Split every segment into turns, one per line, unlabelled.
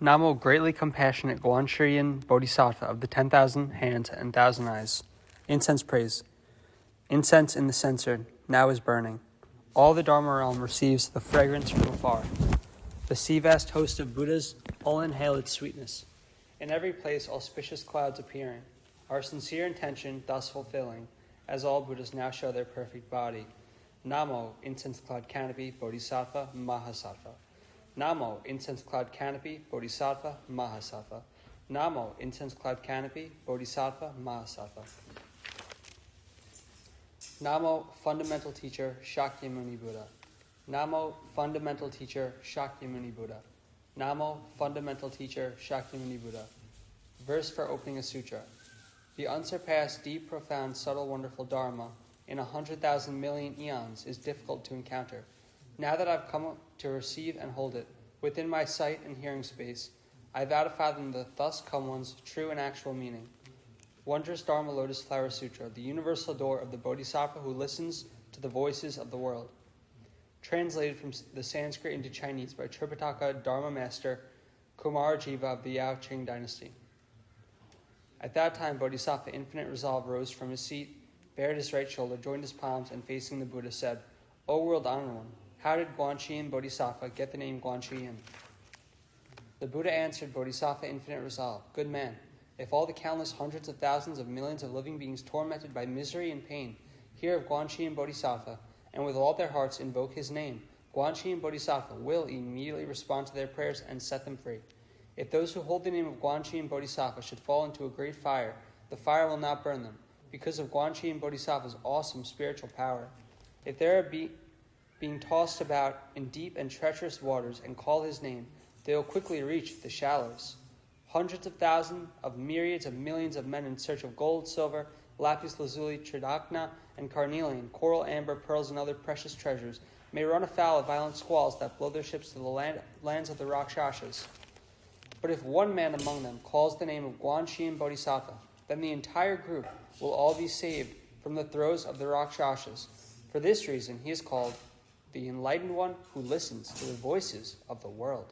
Namo, greatly compassionate Guanshiyin Bodhisattva of the 10,000 hands and 1,000 eyes. Incense praise. Incense in the censer now is burning. All the Dharma realm receives the fragrance from afar. The sea-vast host of Buddhas all inhale its sweetness. In every place auspicious clouds appearing, our sincere intention thus fulfilling, as all Buddhas now show their perfect body. Namo, incense cloud canopy, Bodhisattva, Mahasattva. Namo, incense cloud canopy, Bodhisattva, Mahasattva. Namo, incense cloud canopy, Bodhisattva, Mahasattva. Namo, fundamental teacher, Shakyamuni Buddha. Namo, fundamental teacher, Shakyamuni Buddha. Namo, fundamental teacher, Shakyamuni Buddha. Verse for opening a sutra. The unsurpassed, deep, profound, subtle, wonderful Dharma in 100,000 million eons is difficult to encounter. Now that I've come to receive and hold it, within my sight and hearing space, I vow to fathom the thus come one's true and actual meaning. Wondrous Dharma Lotus Flower Sutra, the universal door of the Bodhisattva who listens to the voices of the world. Translated from the Sanskrit into Chinese by Tripitaka Dharma Master Kumar Jiva of the Yao Qing dynasty. At that time, Bodhisattva Infinite Resolve rose from his seat, bared his right shoulder, joined his palms, and facing the Buddha said, O world honored one, how did Guanshiyin Bodhisattva get the name Guanshiyin? The Buddha answered, Bodhisattva Infinite Resolve, good man, if all the countless hundreds of thousands of millions of living beings tormented by misery and pain hear of Guanshiyin Bodhisattva, and with all their hearts invoke his name, Guanshiyin Bodhisattva will immediately respond to their prayers and set them free. If those who hold the name of Guanshiyin Bodhisattva should fall into a great fire, the fire will not burn them, because of Guanshiyin Bodhisattva's awesome spiritual power. If they are being tossed about in deep and treacherous waters and call his name, they will quickly reach the shallows. Hundreds of thousands of myriads of millions of men in search of gold, silver, lapis lazuli, tridacna, and carnelian, coral, amber, pearls, and other precious treasures may run afoul of violent squalls that blow their ships to the lands of the Rakshasas. But if one man among them calls the name of Guanshiyin Bodhisattva, then the entire group will all be saved from the throes of the Rakshasas. For this reason, he is called the enlightened one who listens to the voices of the world.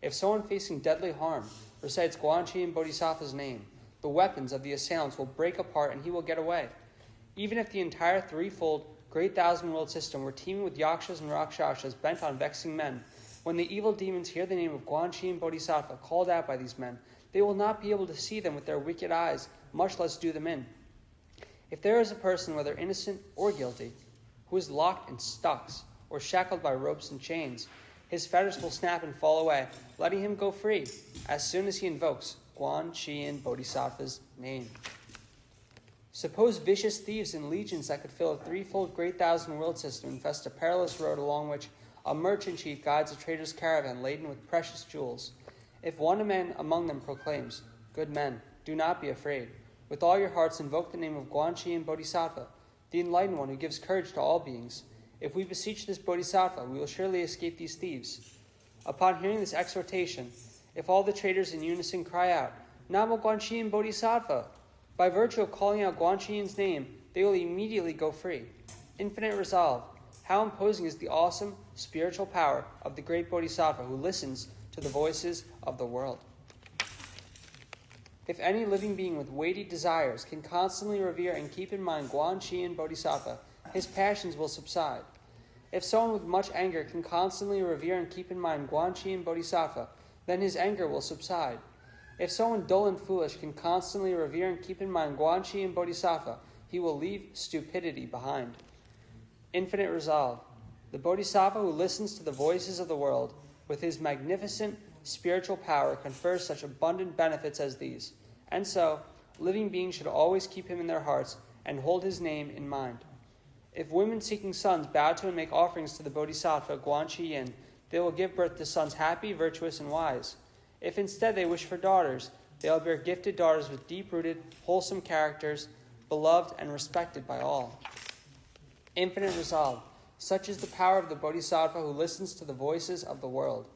If someone facing deadly harm recites Guanshiyin Bodhisattva's name, the weapons of the assailants will break apart and he will get away. Even if the entire threefold great thousand-world system were teeming with yakshas and rakshasas bent on vexing men, when the evil demons hear the name of Guanshiyin Bodhisattva called out by these men, they will not be able to see them with their wicked eyes, much less do them in. If there is a person, whether innocent or guilty, who is locked in stocks or shackled by ropes and chains, his fetters will snap and fall away, letting him go free as soon as he invokes Guanshiyin Bodhisattva's name. Suppose vicious thieves in legions that could fill a threefold great thousand-world system infest a perilous road along which a merchant chief guides a trader's caravan laden with precious jewels. If one man among them proclaims, good men, do not be afraid. With all your hearts invoke the name of Guanshiyin Bodhisattva, the enlightened one who gives courage to all beings. If we beseech this Bodhisattva, we will surely escape these thieves. Upon hearing this exhortation, if all the traders in unison cry out, Namo Guanshiyin Bodhisattva, by virtue of calling out Guanshiyin's name, they will immediately go free. Infinite resolve. How imposing is the awesome spiritual power of the great Bodhisattva who listens to the voices of the world. If any living being with weighty desires can constantly revere and keep in mind Guanshiyin Bodhisattva, his passions will subside. If someone with much anger can constantly revere and keep in mind Guanshiyin Bodhisattva, then his anger will subside. If someone dull and foolish can constantly revere and keep in mind Guanshiyin Bodhisattva, he will leave stupidity behind. Infinite resolve. The Bodhisattva who listens to the voices of the world with his magnificent spiritual power confers such abundant benefits as these. And so, living beings should always keep him in their hearts and hold his name in mind. If women seeking sons bow to and make offerings to the Bodhisattva Guanshiyin, they will give birth to sons happy, virtuous, and wise. If instead they wish for daughters, they will bear gifted daughters with deep-rooted, wholesome characters, beloved and respected by all. Infinite resolve. Such is the power of the Bodhisattva who listens to the voices of the world.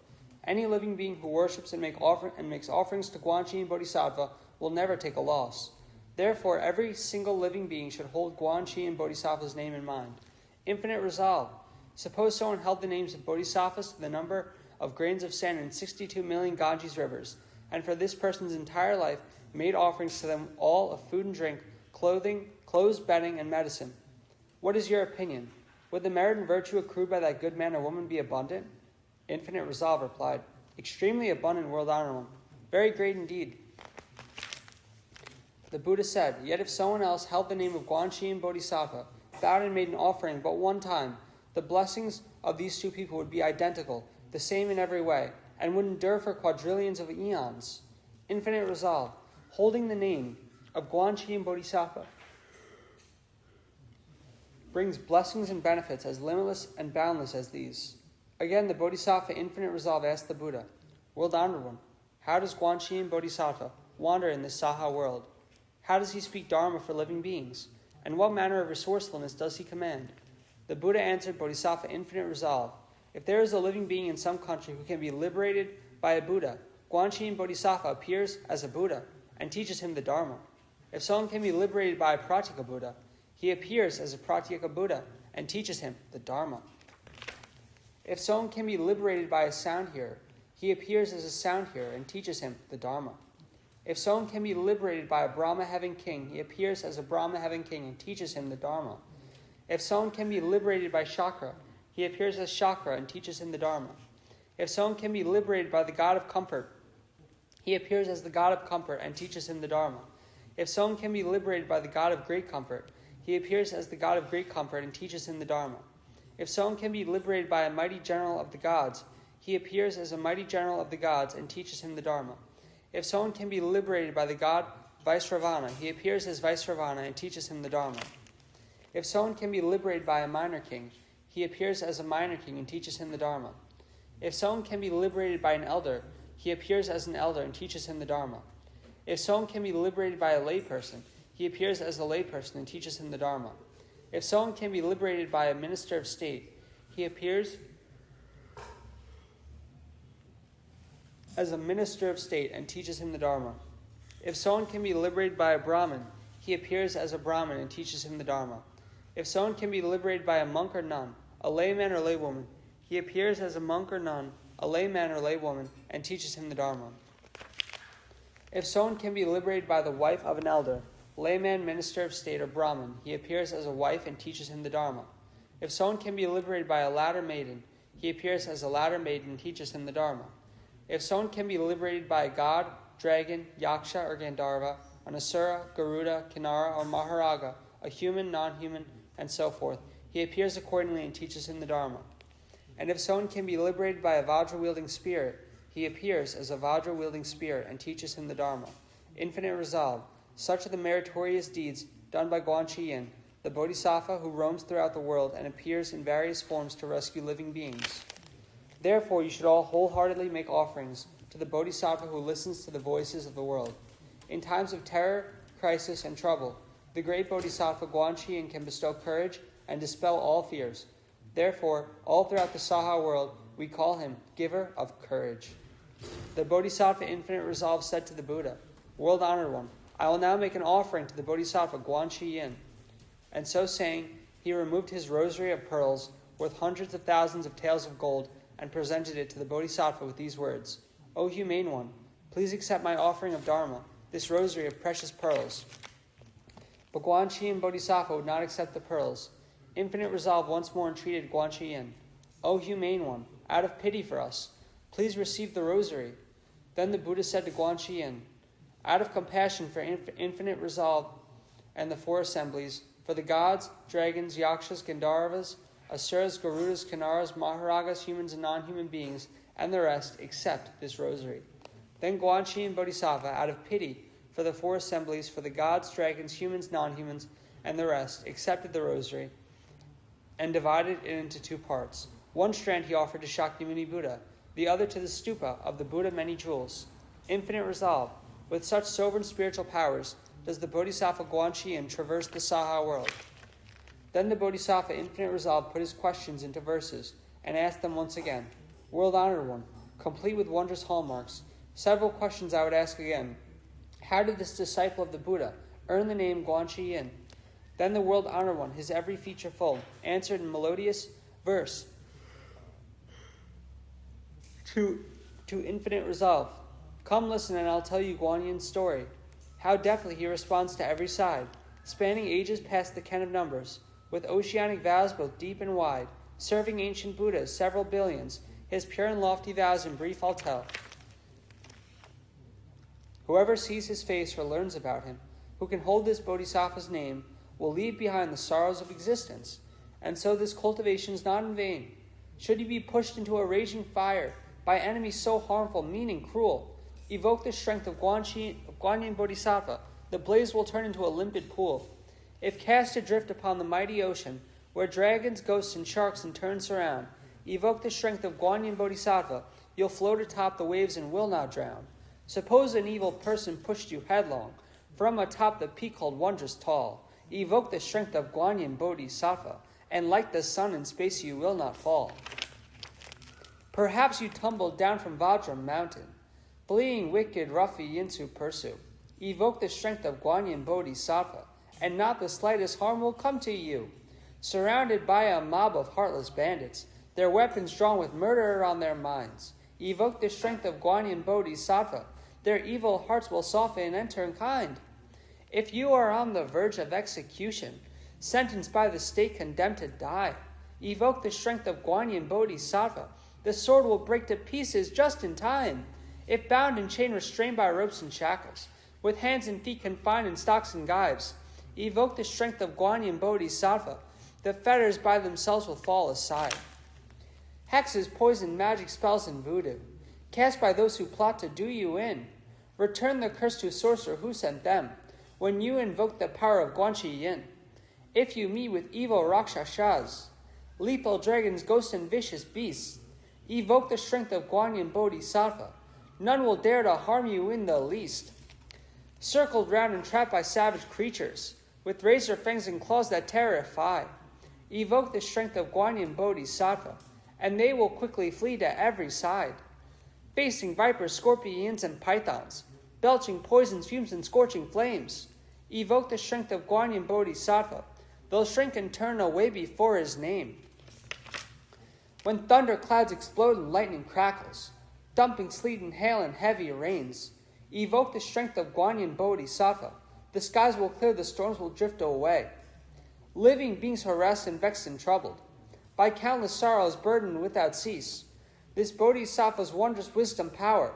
Any living being who worships and makes offerings to Guanshiyin Bodhisattva will never take a loss. Therefore, every single living being should hold Guanshiyin Bodhisattva's name in mind. Infinite resolve. Suppose someone held the names of bodhisattvas to the number of grains of sand in 62 million Ganges rivers, and for this person's entire life made offerings to them all of food and drink, clothing, clothes, bedding, and medicine. What is your opinion? Would the merit and virtue accrued by that good man or woman be abundant? Infinite Resolve replied, extremely abundant, world honored one. Very great indeed. The Buddha said, yet if someone else held the name of Guanshiyin Bodhisattva, bowed and made an offering but one time, the blessings of these two people would be identical, the same in every way, and would endure for quadrillions of eons. Infinite Resolve, holding the name of Guanshiyin Bodhisattva, brings blessings and benefits as limitless and boundless as these. Again, the Bodhisattva Infinite Resolve asked the Buddha, world honored one, how does Guanshiyin Bodhisattva wander in this Saha world? How does he speak Dharma for living beings? And what manner of resourcefulness does he command? The Buddha answered Bodhisattva Infinite Resolve, if there is a living being in some country who can be liberated by a Buddha, Guanshiyin Bodhisattva appears as a Buddha and teaches him the Dharma. If someone can be liberated by a Pratyeka Buddha, he appears as a Pratyeka Buddha and teaches him the Dharma. If someone can be liberated by a sound hearer, he appears as a sound hearer and teaches him the Dharma. If someone can be liberated by a Brahma Heaven King, he appears as a Brahma Heaven King and teaches him the Dharma. If someone can be liberated by Chakra, he appears as Chakra and teaches him the Dharma. If someone can be liberated by the God of Comfort, he appears as the God of Comfort and teaches him the Dharma. If someone can be liberated by the God of Great Comfort, he appears as the God of Great Comfort and teaches him the Dharma. If someone can be liberated by a mighty general of the gods, he appears as a mighty general of the gods and teaches him the Dharma. If someone can be liberated by the god Vaisravana, he appears as Vaisravana and teaches him the Dharma. If someone can be liberated by a minor king, he appears as a minor king and teaches him the Dharma. If someone can be liberated by an elder, he appears as an elder and teaches him the Dharma. If someone can be liberated by a layperson, he appears as a layperson and teaches him the Dharma. If someone can be liberated by a minister of state, he appears as a minister of state and teaches him the Dharma. If someone can be liberated by a Brahmin, he appears as a Brahmin and teaches him the Dharma. If someone can be liberated by a monk or nun, a layman or laywoman, he appears as a monk or nun, a layman or laywoman, and teaches him the Dharma. If someone can be liberated by the wife of an elder, layman, minister of state, or Brahmin, he appears as a wife and teaches him the Dharma. If someone can be liberated by a ladder maiden, he appears as a ladder maiden and teaches him the Dharma. If someone can be liberated by a god, dragon, yaksha, or Gandharva, an asura, Garuda, Kinara, or Maharaga, a human, non-human, and so forth, he appears accordingly and teaches him the Dharma. And if someone can be liberated by a Vajra-wielding spirit, he appears as a Vajra-wielding spirit and teaches him the Dharma. Infinite Resolve, such are the meritorious deeds done by Guanshiyin, the Bodhisattva who roams throughout the world and appears in various forms to rescue living beings. Therefore, you should all wholeheartedly make offerings to the Bodhisattva who listens to the voices of the world. In times of terror, crisis, and trouble, the great Bodhisattva Guanshiyin can bestow courage and dispel all fears. Therefore, all throughout the Saha world, we call him Giver of Courage. The Bodhisattva Infinite Resolve said to the Buddha, World Honored One, I will now make an offering to the Bodhisattva Guanshiyin. And so saying, he removed his rosary of pearls worth hundreds of thousands of taels of gold and presented it to the Bodhisattva with these words, O humane one, please accept my offering of Dharma, this rosary of precious pearls. But Guanshiyin Bodhisattva would not accept the pearls. Infinite Resolve once more entreated Guanshiyin, O humane one, out of pity for us, please receive the rosary. Then the Buddha said to Guanshiyin, out of compassion for Infinite Resolve and the four assemblies, for the gods, dragons, yakshas, Gandharvas, asuras, garudas, kinaras, maharagas, humans and non-human beings, and the rest, accept this rosary. Then Guanshiyin Bodhisattva, out of pity for the four assemblies, for the gods, dragons, humans, non-humans, and the rest, accepted the rosary and divided it into two parts. One strand he offered to Shakyamuni Buddha, the other to the stupa of the Buddha Many Jewels. Infinite Resolve, with such sovereign spiritual powers, does the Bodhisattva Guanshiyin traverse the Saha world. Then the Bodhisattva Infinite Resolve put his questions into verses and asked them once again, World Honored One, complete with wondrous hallmarks. Several questions I would ask again. How did this disciple of the Buddha earn the name Guanshiyin? Then the World Honored One, his every feature full, answered in melodious verse, to infinite resolve. Come listen and I'll tell you Guanyin's story, how deftly he responds to every side, spanning ages past the ken of numbers, with oceanic vows both deep and wide, serving ancient Buddhas, several billions, his pure and lofty vows in brief I'll tell. Whoever sees his face or learns about him, who can hold this Bodhisattva's name, will leave behind the sorrows of existence, and so this cultivation's not in vain. Should he be pushed into a raging fire by enemies so harmful, mean, and cruel, evoke the strength of Guanyin Bodhisattva, the blaze will turn into a limpid pool. If cast adrift upon the mighty ocean, where dragons, ghosts, and sharks in turn surround, evoke the strength of Guanyin Bodhisattva, you'll float atop the waves and will not drown. Suppose an evil person pushed you headlong from atop the peak called Wondrous Tall. Evoke the strength of Guanyin Bodhisattva, and like the sun in space you will not fall. Perhaps you tumbled down from Vajra mountain, fleeing wicked Rafi Yinsu pursue. Evoke the strength of Guanyin Bodhisattva, and not the slightest harm will come to you. Surrounded by a mob of heartless bandits, their weapons drawn with murder on their minds. Evoke the strength of Guanyin Bodhisattva, their evil hearts will soften and turn kind. If you are on the verge of execution, sentenced by the state condemned to die, evoke the strength of Guanyin Bodhisattva, the sword will break to pieces just in time. If bound and chained, restrained by ropes and shackles, with hands and feet confined in stocks and gyves, evoke the strength of Guanyin Bodhisattva, the fetters by themselves will fall aside. Hexes, poison, magic spells, and voodoo, cast by those who plot to do you in, return the curse to sorcerer who sent them, when you invoke the power of Guanshiyin. If you meet with evil Rakshasas, lethal dragons, ghosts, and vicious beasts, evoke the strength of Guanyin Bodhisattva. None will dare to harm you in the least. Circled round and trapped by savage creatures, with razor fangs and claws that terrify, evoke the strength of Guanyin Bodhisattva, and they will quickly flee to every side. Facing vipers, scorpions, and pythons, belching poisons, fumes, and scorching flames, evoke the strength of Guanyin Bodhisattva. They'll shrink and turn away before his name. When thunder clouds explode and lightning crackles, dumping sleet and hail and heavy rains, evoke the strength of Guanyin Bodhisattva. The skies will clear, the storms will drift away. Living beings harassed and vexed and troubled, by countless sorrows burdened without cease, this Bodhisattva's wondrous wisdom power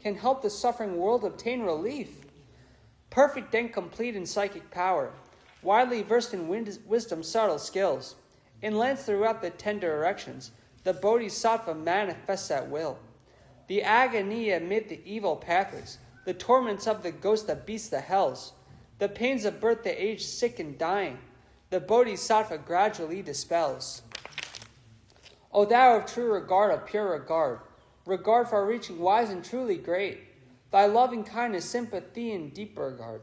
can help the suffering world obtain relief. Perfect and complete in psychic power, widely versed in wisdom's subtle skills, in lands throughout the 10 directions, the Bodhisattva manifests at will. The agony amid the evil pathways, the torments of the ghosts, the beasts, the hells, the pains of birth, the aged, sick, and dying, the Bodhisattva gradually dispels. O thou of true regard, of pure regard, regard far-reaching, wise, and truly great, thy loving kindness, sympathy, and deep regard,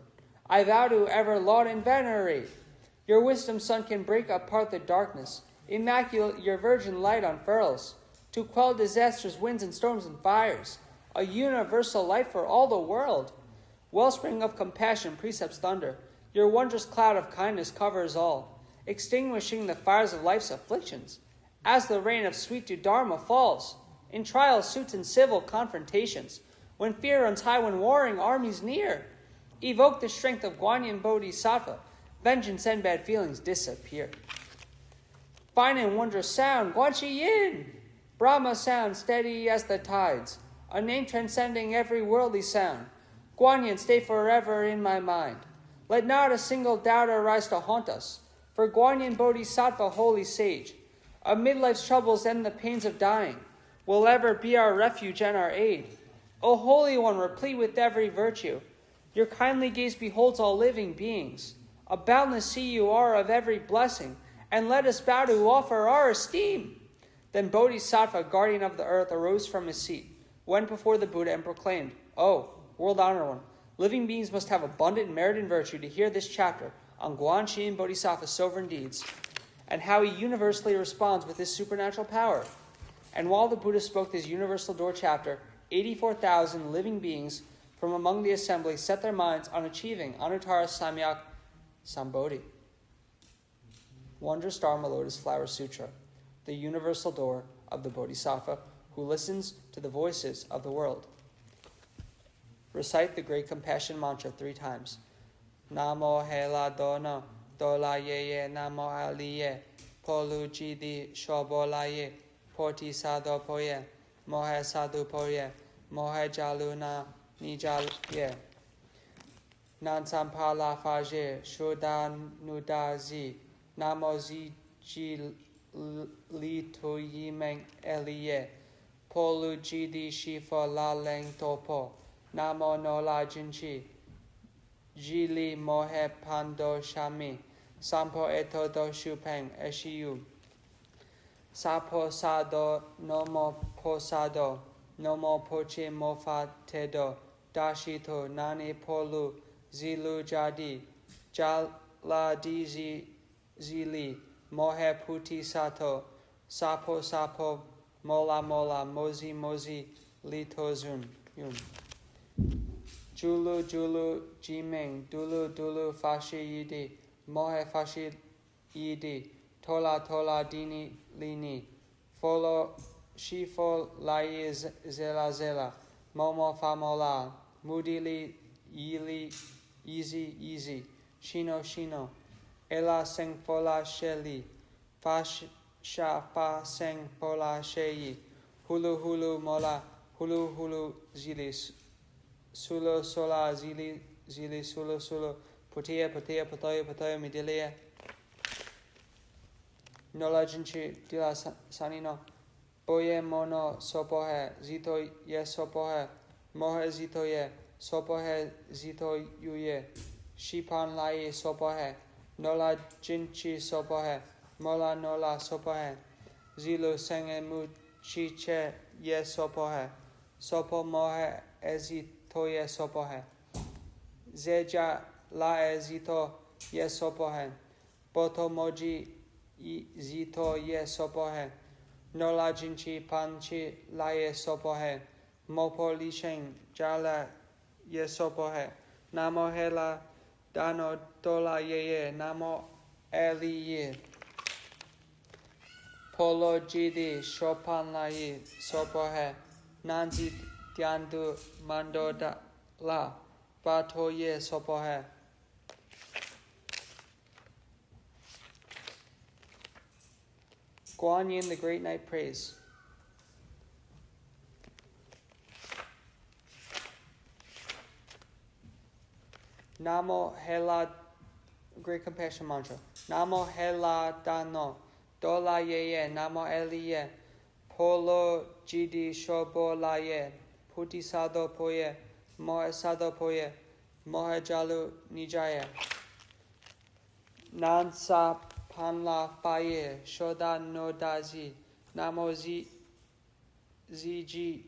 I vow to ever laud and venerate. Your wisdom, sun, can break apart the darkness, immaculate your virgin light unfurls, to quell disasters, winds, and storms, and fires, a universal light for all the world. Wellspring of compassion, precepts thunder, your wondrous cloud of kindness covers all, extinguishing the fires of life's afflictions, as the rain of sweet Dharma falls, in trials, suits, and civil confrontations, when fear runs high, when warring armies near, evoke the strength of Guanyin Bodhisattva, vengeance and bad feelings disappear. Fine and wondrous sound, Guanshiyin, Brahma sound, steady as the tides, a name transcending every worldly sound. Guanyin, stay forever in my mind. Let not a single doubt arise to haunt us, for Guanyin Bodhisattva, holy sage, amid life's troubles and the pains of dying, will ever be our refuge and our aid. O Holy One, replete with every virtue, your kindly gaze beholds all living beings. A boundless sea you are of every blessing, and let us bow to offer our esteem. Then Bodhisattva, guardian of the earth, arose from his seat, went before the Buddha, and proclaimed, O world-honored one, living beings must have abundant merit and virtue to hear this chapter on Guanshiyin Bodhisattva's sovereign deeds, and how he universally responds with his supernatural power. And while the Buddha spoke this universal door chapter, 84,000 living beings from among the assembly set their minds on achieving Anuttara Samyak Sambodhi. Wondrous Dharma Lotus Flower Sutra, the universal door of the Bodhisattva, who listens to the voices of the world. Recite the Great Compassion Mantra 3 times. Namo Hela Dono, Dola Yeye, Namo Aliye, Polu Jidi Shobolaye, Porti Sado Poye, Mohe Sadhu Poye, Mohe Jaluna Nijalye. Nansampala Faje, Shodan Nudazi, Namo Zi Lito Yimeng Eliye, Polu Jidi Shifo La Leng Topo, Namo Nola Jinchi, Jili Mohe Pando Shami, Sampo Eto Do Shupeng Eshiyu, Sapo Sado Nomo Posado, Nomo Poche Mofa Tedo, Dashito Nani Polu, Zilu Jadi, Jala Dizi Zili, Mohe Puti Sato, Sapo Sapo, Mola Mola, Mozi Mozi, Litozun Yun. Julu Julu Jimeng, Dulu Dulu Fashi Yidi, Mohe Fashi Yidi, Tola Tola Dini Lini, Folo Shifo Lai Zela Zela, Momo Famola, Mudili Yili Easy Easy, Shino Shino, Ela Seng Fola Sheli, Fasha Fa Seng Fola Sheyi, Hulu Hulu Mola, Hulu Hulu Zilis, Sulo Sola Zili Zili Sulo Sulo, Putia Putia Patoya Patoya Midilia, Nola Jinchi Dila Sanino, Boye Mono Sopohe, Zito Ye Sopohe, Mohe Zito Ye, Sopohe Zito Yuye, Shipan Lai Sopohe, Nola Jinchi Sopohe, Mola Nola Sopohe, Zilu Senge Mu Chiche Ye Sopohe, Sopo Mohe Ezito Ye Sopohe, Zeja La Ezito Ye Sopohe, Boto Moji Zito Ye Sopohe, Nola Jinchi Panchi La Ye Sopohe, Mopo Lisheng Jala Ye Sopohe, Namo Hela Dano Dola Yeye, Namo Eli Ye, Polo Jidi Shopan Lai Sopohe, Nanzi Tiandu Mando Da La, Bato Ye Sopohe. Guanyin, the Great Night Praise. Namo Hela, Great Compassion Mantra. Namo Hela Dano, Dola Yeye, Namo Eliye, Polo Jidi Shobo Laye, Puti Sado Poye, Mohe Sado Poye, Mohe Jalu Nijaye. Nansa Panla Faye, Shoda No Dazi, Namo Ziji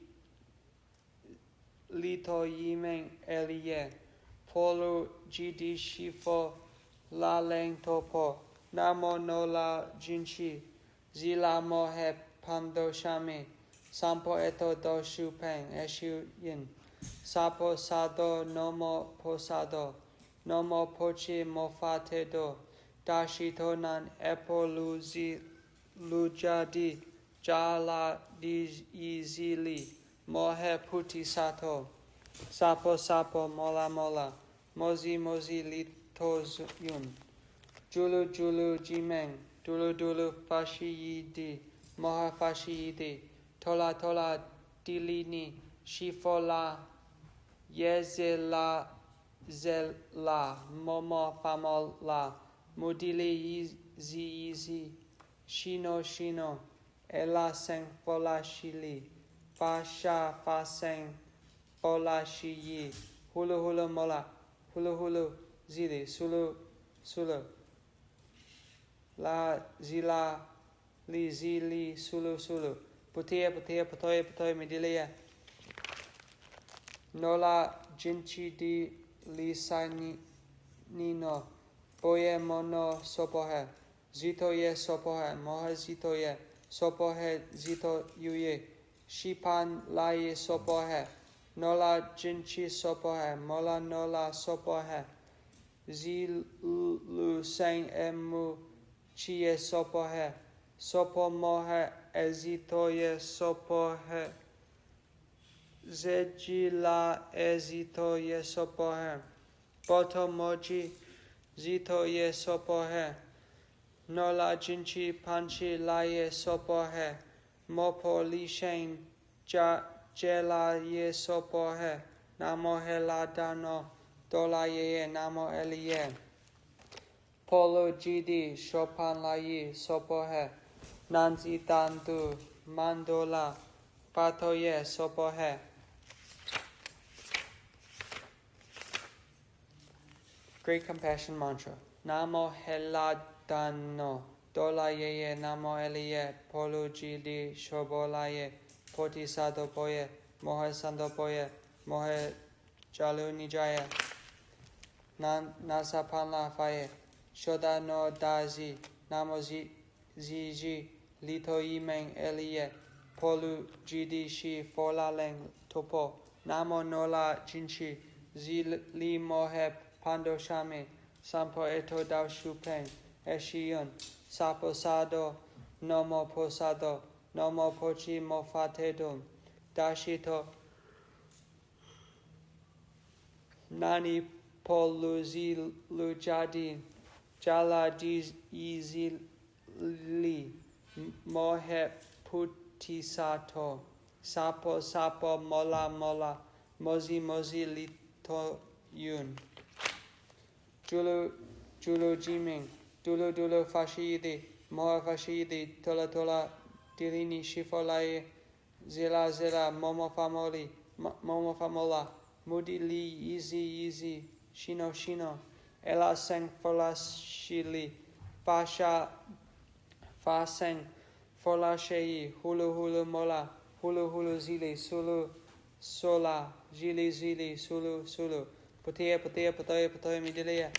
Lito Yimeng Eliye, Polu Jidi Shifo La Leng Topo, Namo Nola Jinchi, Zila Mohe Pando Shami, Sampo Eto Do Shupeng Eshu Yin, Sapo Sado Nomo Posado, Nomo Pochi Mofate Do, Dashito Nan Epo Luzi Lujadi, Jala Izili, Mohe Puti Sato, Sapo Sapo Mola Mola, Mozi Mozi Litos Yun, Julu Julu Jimeng, Dulu Dulu Fashi Yidi, Moha Fashi Yidi, Tola Tola Dilini, Shifola, Yezela Zela, Momo Famola, Mudili Yizi, Shino Shino, Ela Seng Fola Shili, Fasha Fa Seng Fola Shiyi, Hulu Hulu Mola, Hulu Hulu Zili, Sulu Sulu, La Zila Li Zili Sulu Sulu, Putia Putia Patoya Patoya Midilia, Nola Jinchi Di Li Sai Nino, Boye Mono Sopohe, Zito Ye Sopohe, Mohe Zito Ye, Sopohe Zito Yuye, Shipan Lai Sopohe, Nola Jinchi Sopohe, Mola Nola Sopohe, Zilu Seng Emu Chie Sopohe, sopo mohe ezitoye sopohe. Zejila ezitoye sopohe. Boto moji zitoye sopohe. Nola jinchi panchi laye sopohe. Mopo lishen jela ye sopohe. Namo heladano dolaye namo eliye. Polo jidi shopan layi sopohe. Nanzi dandu mandola patoye sopohe. Great Compassion Mantra. Namo heladano dolaye namo eliye. Polo jidi shobolaye. Poti sadopoye. Mohe sandopoye. Mohe jalu nijaya. Nasa panla faye. Shoda no dazi. Namo ziji. Lito yimeng eliye. Polu jidi shi folaleng topo. Namo nola jinchi. Zili mohe pando shame. Sampo eto dao shupeng. Eshiyun. Sapo sado. Nomo posado. Nomo pochi mofatedum. Dashito. Nani poluzi lujadi. Jala izili. Mohe putisato. Sapo sapo mola mola. Mozi mozi lito yun. Julu jiming. Dulu dulu fashidi. Moha fashidi. Tola tola. Dilini shifolaye. Zila zila. Momo famola. Mudi li easy. Shino shino. Ela seng folashili. Fa seng folashei. Hulu mola. Hulu zili. Sulu sola. Zili sulu. Potoya midileya.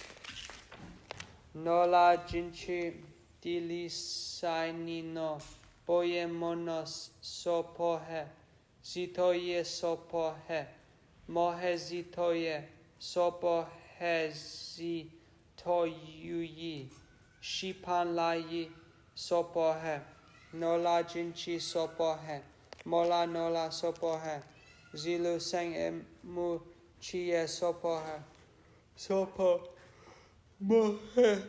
Nola jinchi dilisainino. Boye monos sopohe. Zitoye sopohe. Mohe zitoye. Sopohe zitoyuyi. Shipan layi sopohe. Nola jinchi sopohe. Mola nola sopohe. Zilu seng emu chiye sopohe. Sopo mohe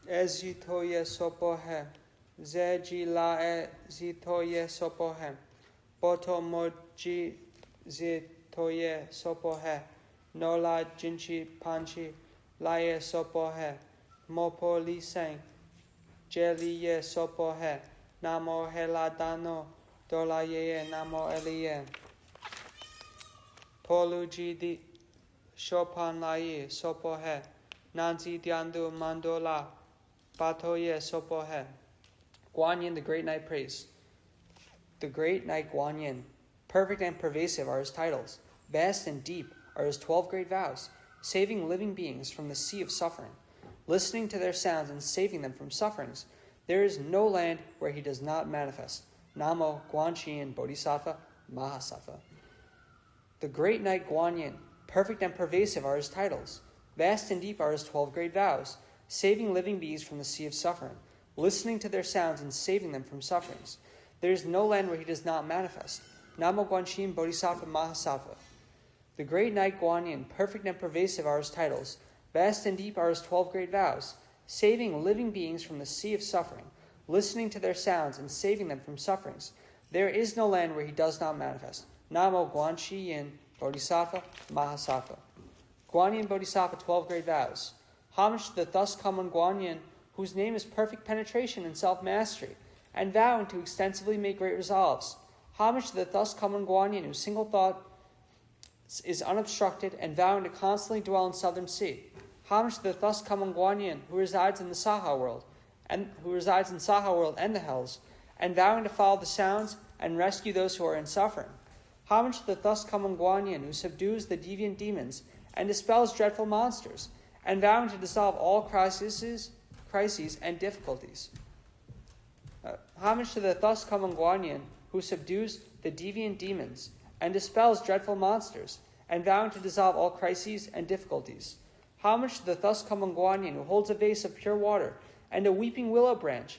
ezitoye sopohe. Zeji la ezitoye sopohe. Boto moji zitoye sopohe. Nola jinchi panchi laye sopohe. Mopo liseng jeliye sopohe. Namo heladano dolaye namo eliye. Polu jidi shopan laye sopohe. Nanzi diandu mandola patoye sopohe. Guanyin, the Great Knight, prays. The Great Knight Guanyin, perfect and pervasive are his titles. Vast and deep are his 12 great vows, saving living beings from the sea of suffering. Listening to their sounds and saving them from sufferings, there is no land where he does not manifest. Namo Guanshiyin Bodhisattva Mahasattva. The Great Knight Guanyin, perfect and pervasive are his titles. Vast and deep are his 12 great vows, saving living beings from the sea of suffering. Listening to their sounds and saving them from sufferings. There is no land where he does not manifest. Namo Guanshiyin Bodhisattva Mahasattva. The Great Knight Guanyin, perfect and pervasive are his titles. Vast and deep are his 12 great vows, saving living beings from the sea of suffering. Listening to their sounds and saving them from sufferings. There is no land where he does not manifest. Namo Guanshiyin Bodhisattva Mahasattva. Guanyin Bodhisattva, 12 great vows. Homage to the thus common Guanyin, whose name is perfect penetration and self-mastery, and vowing to extensively make great resolves. Homage to the thus common Guanyin, whose single thought is unobstructed, and vowing to constantly dwell in southern sea. Homage to the thus common Guanyin, who resides in the Saha world, and the hells, and vowing to follow the sounds and rescue those who are in suffering. Homage to the thus common Guanyin, who subdues the deviant demons and dispels dreadful monsters, and vowing to dissolve all crises and difficulties. Homage to the thus common Guanyin, who subdues the deviant demons and dispels dreadful monsters, and vowing to dissolve all crises and difficulties. Homage to the thus common Guanyin, who holds a vase of pure water and a weeping willow branch,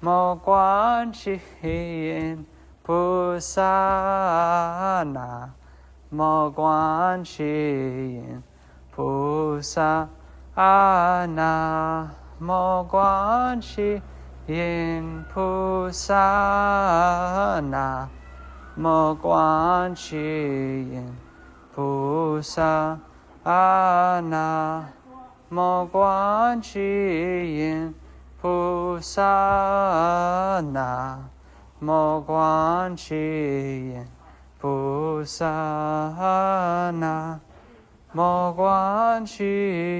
莫观世音菩萨那，莫观世音菩萨那，莫观世音菩萨那，莫观世音菩萨那，莫观世音菩萨那，莫观世音菩萨那，莫观世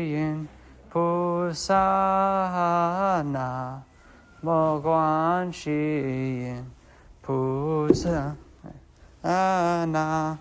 音菩萨那，莫观世音菩萨那。